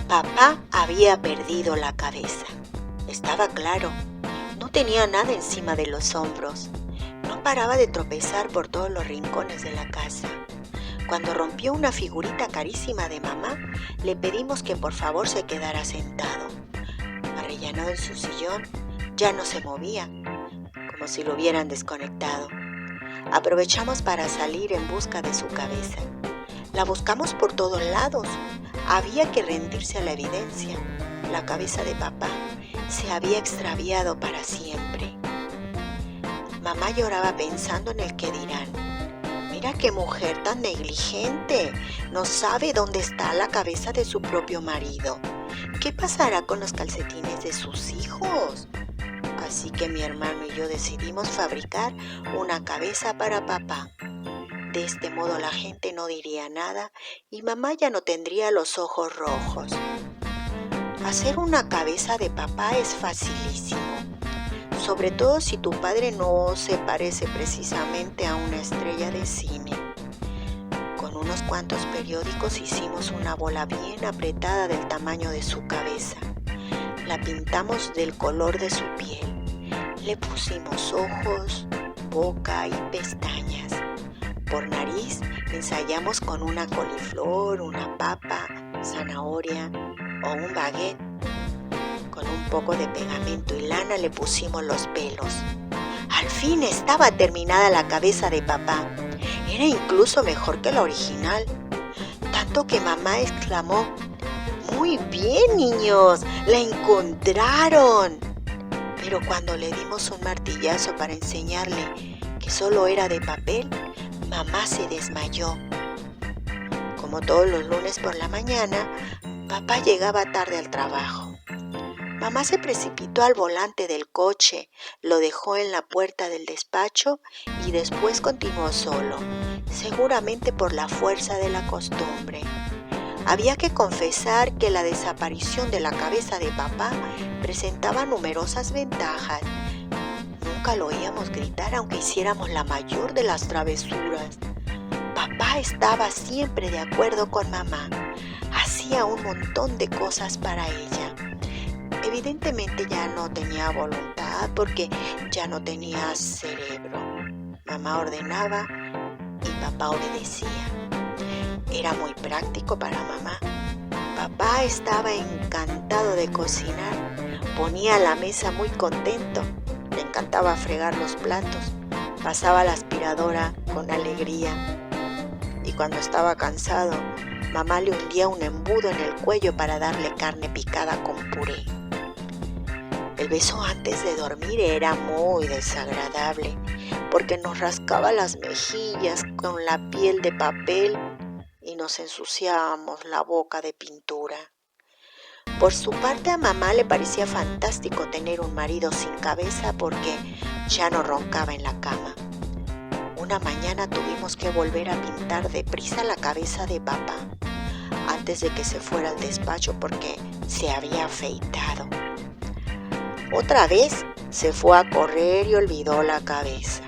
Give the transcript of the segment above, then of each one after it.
Papá había perdido la cabeza. Estaba claro, no tenía nada encima de los hombros. No paraba de tropezar por todos los rincones de la casa. Cuando rompió una figurita carísima de mamá, le pedimos que por favor se quedara sentado. Arrellanado en su sillón, ya no se movía, como si lo hubieran desconectado. Aprovechamos para salir en busca de su cabeza. La buscamos por todos lados. Había que rendirse a la evidencia. La cabeza de papá se había extraviado para siempre. Mamá lloraba pensando en el qué dirán. Mira qué mujer tan negligente. No sabe dónde está la cabeza de su propio marido. ¿Qué pasará con los calcetines de sus hijos? Así que mi hermano y yo decidimos fabricar una cabeza para papá. De este modo la gente no diría nada y mamá ya no tendría los ojos rojos. Hacer una cabeza de papá es facilísimo, sobre todo si tu padre no se parece precisamente a una estrella de cine. Con unos cuantos periódicos hicimos una bola bien apretada del tamaño de su cabeza. La pintamos del color de su piel. Le pusimos ojos, boca y pestañas. Por nariz ensayamos con una coliflor, una papa, zanahoria o un baguette. Con un poco de pegamento y lana le pusimos los pelos. Al fin estaba terminada la cabeza de papá. Era incluso mejor que la original. Tanto que mamá exclamó: «¡Muy bien, niños! ¡La encontraron!». Pero cuando le dimos un martillazo para enseñarle que solo era de papel, mamá se desmayó. Como todos los lunes por la mañana, papá llegaba tarde al trabajo. Mamá se precipitó al volante del coche, lo dejó en la puerta del despacho y después continuó solo, seguramente por la fuerza de la costumbre. Había que confesar que la desaparición de la cabeza de papá presentaba numerosas ventajas. Nunca lo oíamos gritar aunque hiciéramos la mayor de las travesuras. Papá estaba siempre de acuerdo con mamá. Hacía un montón de cosas para ella. Evidentemente ya no tenía voluntad porque ya no tenía cerebro. Mamá ordenaba y papá obedecía. Era muy práctico para mamá. Papá estaba encantado de cocinar. Ponía la mesa muy contento. Le encantaba fregar los platos. Pasaba la aspiradora con alegría. Y cuando estaba cansado, mamá le hundía un embudo en el cuello para darle carne picada con puré. El beso antes de dormir era muy desagradable porque nos rascaba las mejillas con la piel de papel y nos ensuciábamos la boca de pintura. Por su parte, a mamá le parecía fantástico tener un marido sin cabeza porque ya no roncaba en la cama. Una mañana tuvimos que volver a pintar deprisa la cabeza de papá antes de que se fuera al despacho porque se había afeitado. Otra vez se fue a correr y olvidó la cabeza.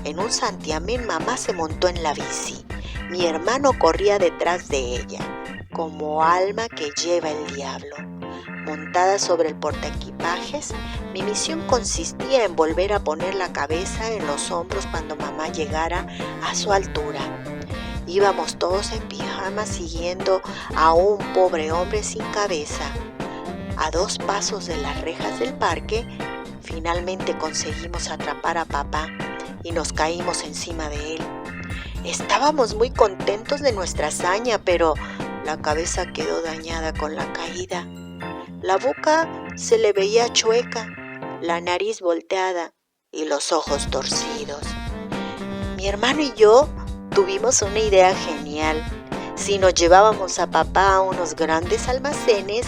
En un santiamén mamá se montó en la bici. Mi hermano corría detrás de ella, como alma que lleva el diablo. Montada sobre el portaequipajes, mi misión consistía en volver a poner la cabeza en los hombros cuando mamá llegara a su altura. Íbamos todos en pijama siguiendo a un pobre hombre sin cabeza. A 2 pasos de las rejas del parque, finalmente conseguimos atrapar a papá y nos caímos encima de él. Estábamos muy contentos de nuestra hazaña, pero la cabeza quedó dañada con la caída. La boca se le veía chueca, la nariz volteada y los ojos torcidos. Mi hermano y yo tuvimos una idea genial. Si nos llevábamos a papá a unos grandes almacenes,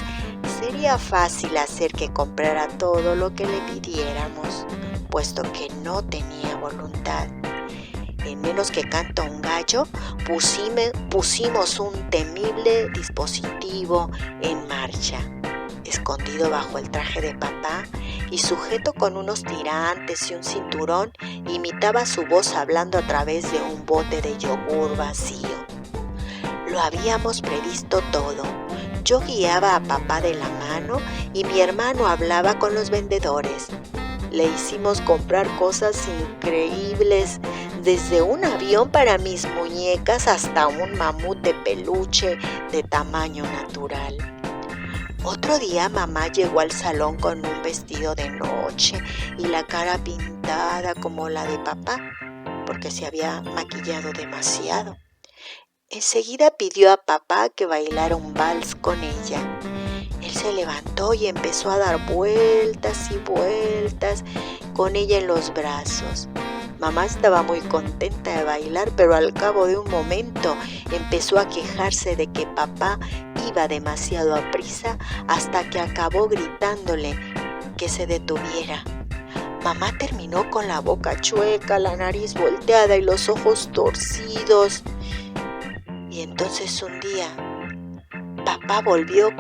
sería fácil hacer que comprara todo lo que le pidiéramos, puesto que no tenía voluntad. En menos que canta un gallo, pusimos un temible dispositivo en marcha. Escondido bajo el traje de papá y sujeto con unos tirantes y un cinturón, imitaba su voz hablando a través de un bote de yogur vacío. Lo habíamos previsto todo. Yo guiaba a papá de la mano y mi hermano hablaba con los vendedores. Le hicimos comprar cosas increíbles, desde un avión para mis muñecas hasta un mamut de peluche de tamaño natural. Otro día mamá llegó al salón con un vestido de noche y la cara pintada como la de papá, porque se había maquillado demasiado. Enseguida pidió a papá que bailara un vals con ella. Él se levantó y empezó a dar vueltas y vueltas con ella en los brazos. Mamá estaba muy contenta de bailar, pero al cabo de un momento empezó a quejarse de que papá iba demasiado aprisa, hasta que acabó gritándole que se detuviera. Mamá terminó con la boca chueca, la nariz volteada y los ojos torcidos. Y entonces un día, papá volvió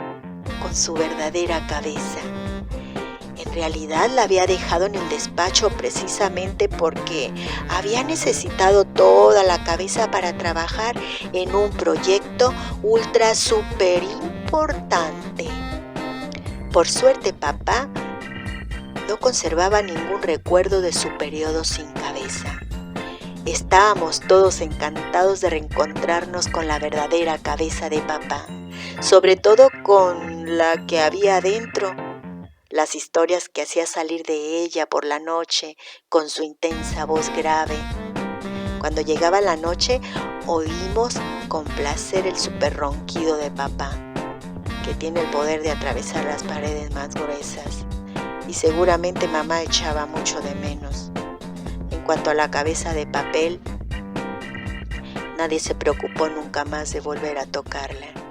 con su verdadera cabeza. En realidad la había dejado en el despacho precisamente porque había necesitado toda la cabeza para trabajar en un proyecto ultra super importante. Por suerte, papá no conservaba ningún recuerdo de su periodo sin cabeza. Estábamos todos encantados de reencontrarnos con la verdadera cabeza de papá, sobre todo con la que había adentro, las historias que hacía salir de ella por la noche con su intensa voz grave. Cuando llegaba la noche, oímos con placer el súper ronquido de papá, que tiene el poder de atravesar las paredes más gruesas, y seguramente mamá echaba mucho de menos. En cuanto a la cabeza de papel, nadie se preocupó nunca más de volver a tocarla.